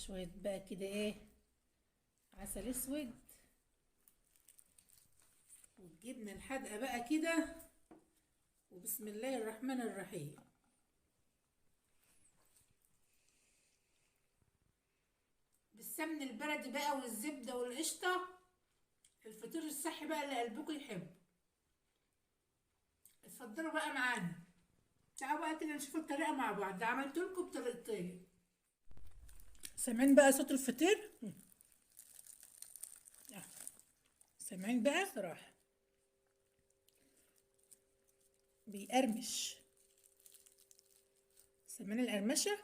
شوية بقى كده ايه، عسل اسود والجبنة الحادقة بقى كده، وبسم الله الرحمن الرحيم. بالسمن البلدي بقى والزبدة والقشطة، الفطير الصحي بقى اللي قلبكم يحب. اتفضلوا بقى معانا، تعالوا بقى كده نشوف الطريقة مع بعض. عملت لكم بطريقتين. سامعين بقى صوت الفطير؟ سامعين بقى صراحة بيقرمش. سامعين القرمشة؟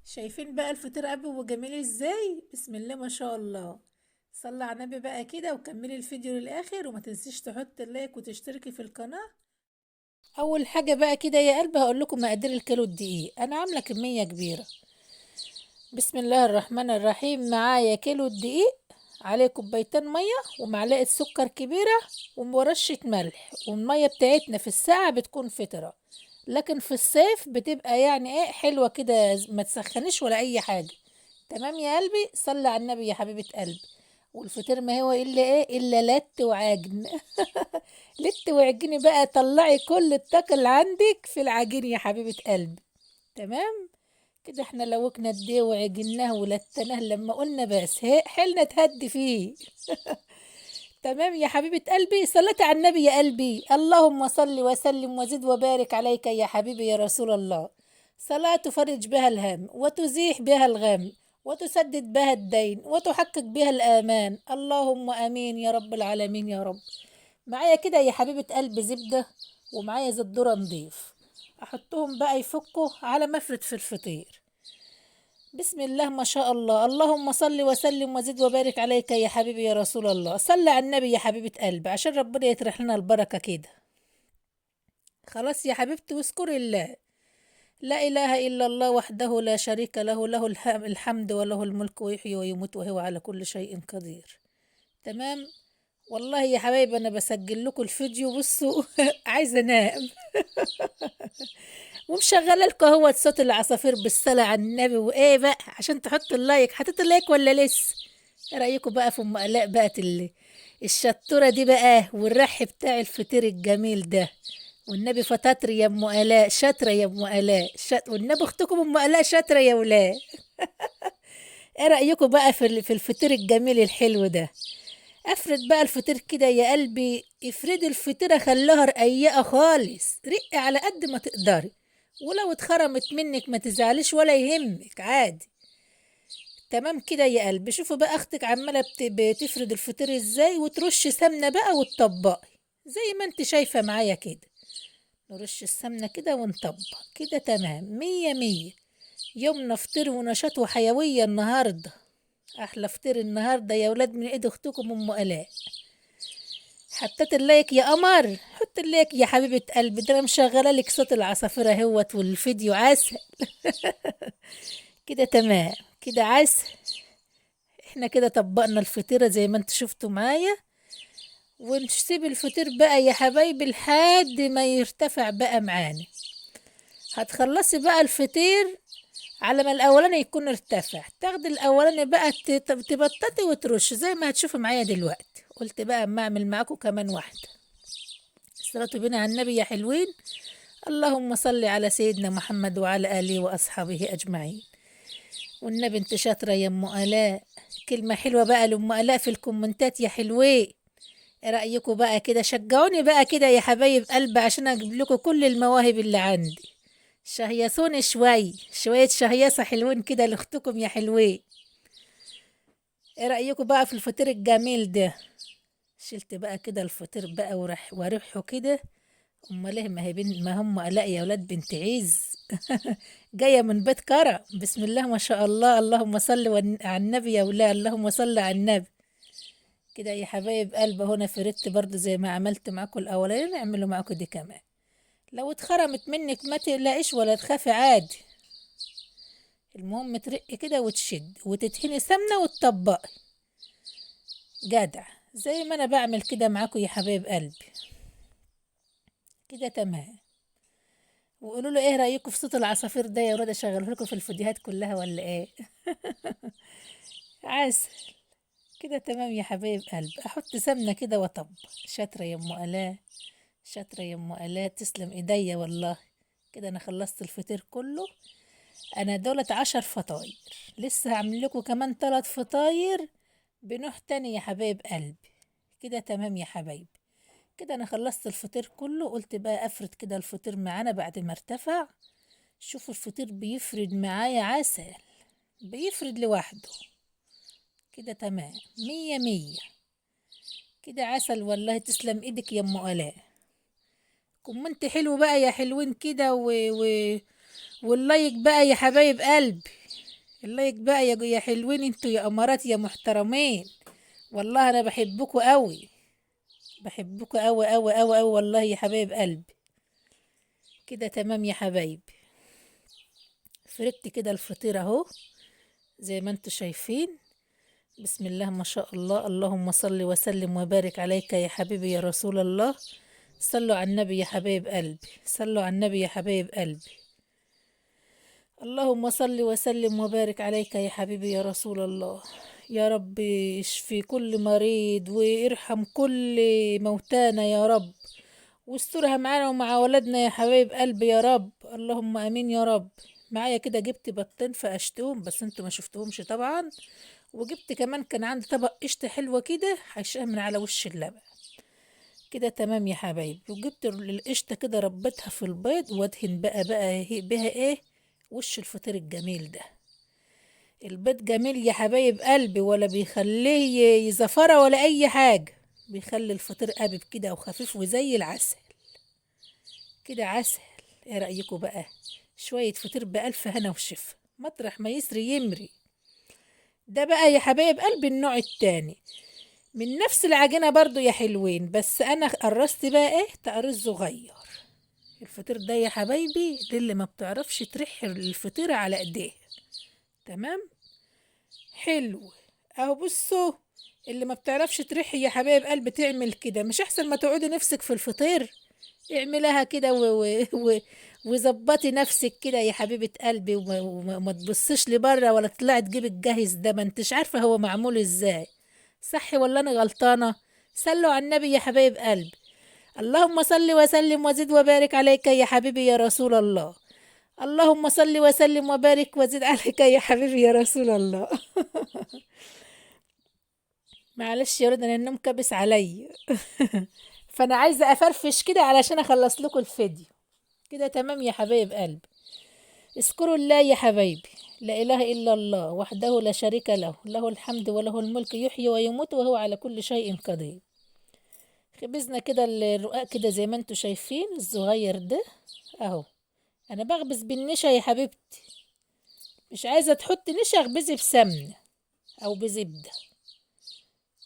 شايفين بقى الفطير ابي وجميل ازاي؟ بسم الله ما شاء الله. صلي على النبي بقى كده وكملي الفيديو للاخر، وما تنسيش تحط اللايك وتشتركي في القناة. اول حاجة بقى كده يا قلب هقول لكم مقادير الكيلو الدقيق. انا عاملة كمية كبيرة. بسم الله الرحمن الرحيم. معايا كيلو الدقيق، عليه كوبايتين مية ومعلقة سكر كبيرة ورشة ملح، والمية بتاعتنا في الساعة بتكون فترة، لكن في الصيف بتبقى يعني ايه حلوة كده، ما تسخنش ولا اي حاجة. تمام يا قلبي، صلي على النبي يا حبيبة قلبي. والفطير ما هو الا ايه الا لت وعجن. لت وعجني بقى، طلعي كل الطاقة اللي عندك في العجين يا حبيبة قلبي. تمام كده، احنا لوكنا الدي وعجناه ولتناه لما قلنا بس هي حلنا تهدي فيه. تمام يا حبيبة قلبي، صلت على النبي يا قلبي. اللهم صل وسلم وزد وبارك عليك يا حبيبي يا رسول الله. صلاة تفرج بها الهم وتزيح بها الغم وتسدد بها الدين وتحقق بها الآمان. اللهم آمين يا رب العالمين يا رب. معايا كده يا حبيبة قلبي زبدة، ومعايا زيت ذرة نضيف. أحطهم بقى يفكوا على مفرد في الفطير. بسم الله ما شاء الله. اللهم صل وسلم وزد وبارك عليك يا حبيبي يا رسول الله. صل على النبي يا حبيبة قلبي عشان ربنا يطرح لنا البركة كده. خلاص يا حبيبتي، واذكري الله. لا إله إلا الله وحده لا شريك له، له الحمد وله الملك ويحيي ويموت وهو على كل شيء قدير. تمام. والله يا حبايبي أنا بسجل لكم الفيديو، بصوا. عايزة أنام. ومشغله لكم هو صوت العصافير بالصلاة على النبي، وايه بقى عشان تحطوا اللايك. حطيتوا اللايك ولا لسه؟ ايه رايكم بقى في ام الاء بقى الشطوره دي بقى، والرح بتاع الفطير الجميل ده؟ والنبي فطاطر يا ام الاء، شاطره يا ام الاء، والنبي اختكم ام الاء شاطره يا ولاد. ايه رايكم بقى في الفطير الجميل الحلو ده؟ افرد بقى الفطير كده يا قلبي، افردي الفطيره خليها رقيقه خالص، رقي على قد ما تقدري. ولو اتخرمت منك ما تزعليش ولا يهمك عادي. تمام كده يا قلبي. شوفوا بقى اختك عماله بتفرد الفطير ازاي، وترش سمنه بقى وتطبقي زي ما انت شايفه معايا كده. نرش السمنه كده ونطبق كده. تمام مية مية. يومنا فطير ونشاط وحيويه النهارده. احلى فطير النهارده يا ولاد من ايد اختكم ام الاء. حطيت اللايك يا قمر؟ حط اللايك يا حبيبة قلبي، ده انا مشغله لك صوت العصافرة اهوت، والفيديو عسل. كده تمام كده عسل. احنا كده طبقنا الفطيرة زي ما انت شفتوا معايا، ونسيب الفطير بقى يا حبايبي لحد ما يرتفع بقى معانا. هتخلصي بقى الفطير على ما الاولاني يكون ارتفع، تاخدي الاولاني بقى تبططي وترش زي ما هتشوفي معايا دلوقتي. قلت بقى اما اعمل معاكم كمان واحدة. الصلاة بنا على النبي يا حلوين. اللهم صل على سيدنا محمد وعلى آله وأصحابه أجمعين. والنبي انت شاطرة يا أم آلاء. كلمة حلوة بقى لأم آلاء في الكومنتات يا حلوين. ايه رأيكم بقى كده؟ شجعوني بقى كده يا حبايب قلبي عشان أجيب لكم كل المواهب اللي عندي. شهيصوني شوية شهيصة حلوين كده لأختكم يا حلوين. ايه رأيكم بقى في الفطير الجميل ده؟ شلت بقى كده الفطير بقى وريحه كده. امال ايه؟ ما هي ما هم الاقي يا ولاد بنت عز. جايه من بيت كرم. بسم الله ما شاء الله. اللهم صل على النبي يا ولاد، اللهم صل على النبي. كده يا حبايب قلب، هنا فردت برضه زي ما عملت معاكم الاولاني، نعمله معاكم دي كمان. لو اتخرمت منك ما تقلقيش ولا تخافي عادي. المهم ترقي كده وتشد وتدهني سمنه وتطبقي. جدع زي ما انا بعمل كده معاكم يا حبايب قلبي. كده تمام. وقولوا له ايه رأيكم في صوت العصافير ده يا ولاد، اشغله لكم في الفيديوهات كلها ولا ايه؟ عسل. كده تمام يا حبايب قلب، احط سمنة كده واطب. شاطرة يا ام الاء، شاطرة يا ام الاء، تسلم ايديا والله. كده انا خلصت الفطير كله. انا دولت 10 فطاير، لسه هعمل لكم كمان 3 فطاير بنوع تاني يا حبايب قلبي. كده تمام يا حبايب. كده انا خلصت الفطير كله، قلت بقى افرد كده الفطير معانا بعد ما ارتفع. شوفوا الفطير بيفرد معايا عسل، بيفرد لوحده. كده تمام، مية مية. كده عسل والله، تسلم ايدك يا ام الاء. كومنت حلو بقى يا حلوين كده واللايك بقى يا حبايب قلبي. اللايك بقى يا حلوين انتوا يا امارات يا محترمين. والله انا بحبكوا قوي، بحبكوا قوي قوي قوي قوي والله يا حبايب قلبي. كده تمام يا حبايبي. فردت كده الفطير اهو زي ما انتوا شايفين. بسم الله ما شاء الله، اللهم صل وسلم وبارك عليك يا حبيبي يا رسول الله. صلوا على النبي يا حبايب قلبي، صلوا على النبي يا حبايب قلبي. اللهم صل وسلم وبارك عليك يا حبيبي يا رسول الله. يا رب اشفي كل مريض وارحم كل موتانا يا رب، واسترها معانا ومع ولدنا يا حبايب قلبي يا رب، اللهم امين يا رب. معايا كده جبت بطين فقشتهم بس انتوا ما شفتهمش طبعا. وجبت كمان كان عندي طبق قشطة حلوة كده حشاها من على وش اللبن. كده تمام يا حبايبي. وجبت القشطة كده ربيتها في البيض وادهن بها ايه، وش الفطير الجميل ده. البيض جميل يا حبايب قلبي، ولا بيخليه يزفرة ولا اي حاجة، بيخلي الفطير قابب كده وخفيف وزي العسل. كده عسل. ايه رأيكم بقى؟ شوية فطير بألف هنا وشفا، مطرح ما يسري يمري. ده بقى يا حبايب قلبي النوع التاني من نفس العجينة برضو يا حلوين، بس انا قرصت بقى ايه تقريص صغير. الفطير ده يا حبايبي للي ما بتعرفش ترح الفطيرة على ايديه. تمام. حلو. اهو بصوا، اللي ما بتعرفش ترحي يا حبايب قلبي تعمل كده، مش احسن ما تقعدي نفسك في الفطير؟ اعملها كده وظبطي نفسك كده يا حبيبة قلبي، وما تبصيش لبره ولا تطلعي تجيبي الجاهز ده، ما انتش عارفة هو معمول ازاي. صح ولا انا غلطانة؟ صلوا على النبي يا حبايب قلبي. اللهم صل وسلم وزد وبارك عليك يا حبيبي يا رسول الله. اللهم صل وسلم وبارك وزد عليك يا حبيبي يا رسول الله. معلش يا ولد انا النوم كابس عليا. فانا عايزه افرفش كده علشان اخلص لكم الفيديو. كده تمام يا حبايب قلبي. اذكروا الله يا حبايبي. لا اله الا الله وحده لا شريك له، له الحمد وله الملك يحيي ويموت وهو على كل شيء قدير. خبزنا كده الرقاق كده زي ما انتوا شايفين الصغير ده اهو. انا بخبز بالنشا يا حبيبتي، مش عايزه تحطي نشا اخبزي بسمنه او بزبده.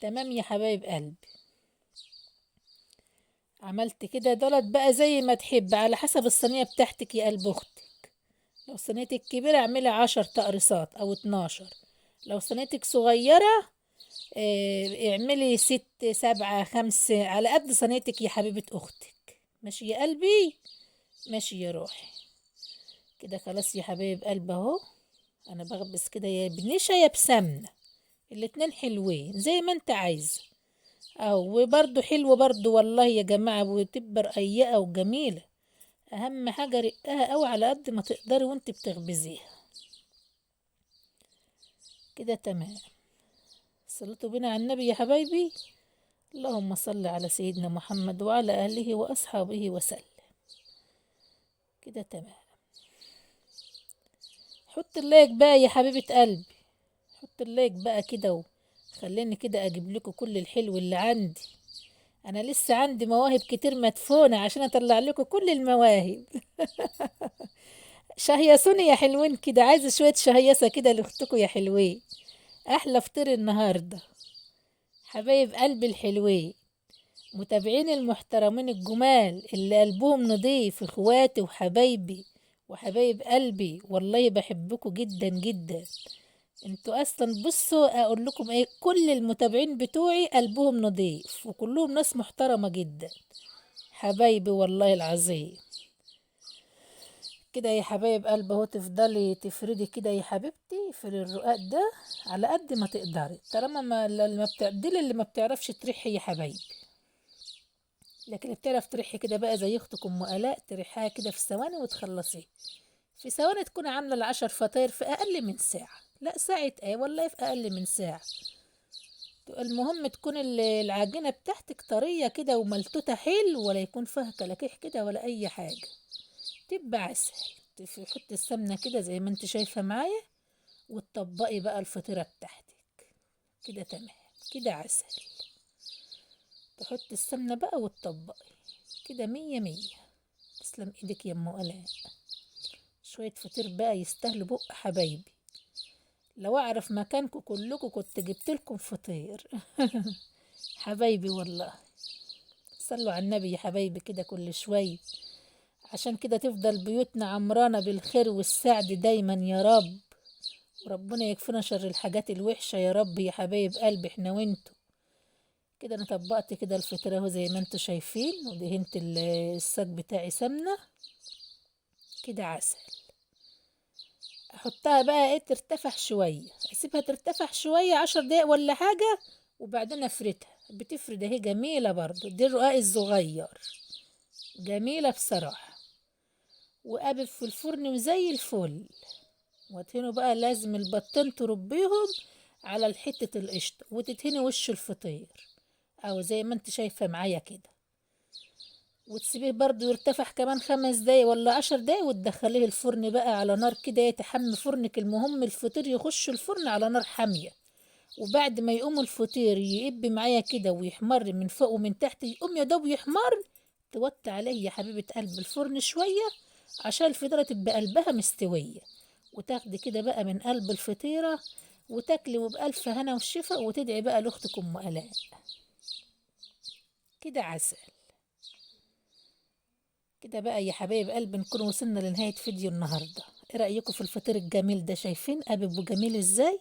تمام يا حبايب قلبي. عملت كده دولت بقى زي ما تحب على حسب الصينية بتاعتك يا قلب اختك. لو صينيتك كبيرة اعملي 10 تقريصات او 12. لو صينيتك صغيرة اعملي 6 7 5 على قد صينيتك يا حبيبة اختك. ماشي يا قلبي، ماشي يا روحي. كده خلاص يا حبايب قلب اهو. انا بخبز كده يا بنشا يا بسمنة، الاتنين حلوين زي ما انت عايزة. او وبرضو حلوة برضو والله يا جماعة، وتبقى رقيقة وجميلة. اهم حاجة رقها قوي على قد ما تقدري وانت بتخبزيها. كده تمام. صلتوا بنا على النبي يا حبايبي. اللهم صل على سيدنا محمد وعلى اهله واصحابه وسلم. كده تمام. حط اللايك بقى يا حبيبة قلبي، حط اللايك بقى كده. وخليني كده اجيب لكم كل الحلو اللي عندي. انا لسه عندي مواهب كتير مدفونة عشان اطلع لكم كل المواهب. شهيصوني يا حلوين كده، عايزة شوية شهيصة كده لاختكم يا حلوين. احلى فطير النهارده حبايب قلبي الحلوين. متابعين المحترمين الجمال اللي قلبهم نضيف، اخواتي وحبايبي وحبايب قلبي، والله بحبكم جدا جدا. انتوا اصلا بصوا اقول لكم ايه، كل المتابعين بتوعي قلبهم نضيف وكلهم ناس محترمة جدا. حبايبي والله العظيم. كده يا حبايب قلب اهو، تفضلي تفردي كده يا حبيبتي في الرقاق ده على قد ما تقدري، طالما ما بتعدلي اللي ما بتعرفش تريحي يا حبايبي. لكن اللي بتعرف تريحي كده بقى زي اختك ام الاء، تريحها كده في ثواني وتخلصيه في ثواني، تكون عامله العشر فطاير في اقل من ساعه، لا ساعه ايه والله، في اقل من ساعه. المهم تكون العجينه بتاعتك طريه كده وملتوته حلو، ولا يكون فيها كلاكيع كده ولا اي حاجه، تبقى عسل. حطي السمنه كده زي ما انت شايفه معايا، وتطبقي بقى الفطيره بتاعتك كده تمام، كده عسل. تحطي السمنه بقى وتطبقي كده مية مية. تسلم ايدك يا ام الاء. شويه فطير بقى يستاهلوا بق حبايبي، لو اعرف مكانكم كلكم كنت جبت لكم فطير. حبايبي والله. صلوا على النبي يا حبايبي كده كل شوي، عشان كده تفضل بيوتنا عمرانة بالخير والسعد دايما يا رب. وربنا يكفينا شر الحاجات الوحشة يا رب يا حبايب قلبي احنا وانتوا. كده انا طبقت كده الفطيرة اهو زي ما انتوا شايفين، ودهنت الصاج بتاعي سمنة كده عسل. احطها بقى ايه ترتفع شوية، اسيبها ترتفع شوية 10 دقايق ولا حاجة، وبعدين افردها. بتفرد اهي جميلة برضو، دي الرقاق الصغير، جميلة بصراحة. وقابب في الفرن وزي الفل. وادهنه بقى، لازم البطين تربيهم على حتة القشطة، وتدهني وش الفطير او زي ما انت شايفة معايا كده، وتسيبيه برضو يرتفع كمان 5 دقايق ولا 10 دقايق، وتدخليه الفرن بقى على نار كده يتحمي فرنك. المهم الفطير يخش الفرن على نار حامية، وبعد ما يقوم الفطير يقب معايا كده ويحمر من فوق ومن تحت، يقوم يا دوب يحمر، توطي عليه يا حبيبة قلب الفرن شوية عشان الفطيرة تبقى قلبها مستوية، وتاخدي كده بقى من قلب الفطيرة وتاكلي وبألف هنا والشفا، وتدعي بقى لأختك أم آلاء. كده عسل. كده بقى يا حبايب قلبي نكون وصلنا لنهاية فيديو النهاردة. ايه رأيكم في الفطير الجميل ده؟ شايفين قابب وجميل ازاي؟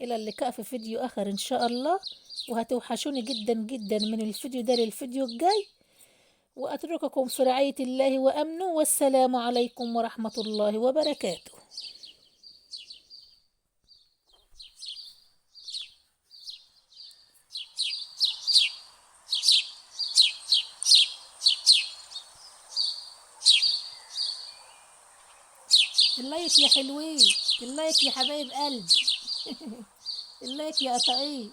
إلى اللقاء في فيديو آخر إن شاء الله، وهتوحشوني جدا جدا من الفيديو ده للفيديو الجاي، وأترككم في رعاية الله وأمنه، والسلام عليكم ورحمة الله وبركاته. اللايك يا حلوين، اللايك يا حبايب قلبي. اللايك يا قطعين.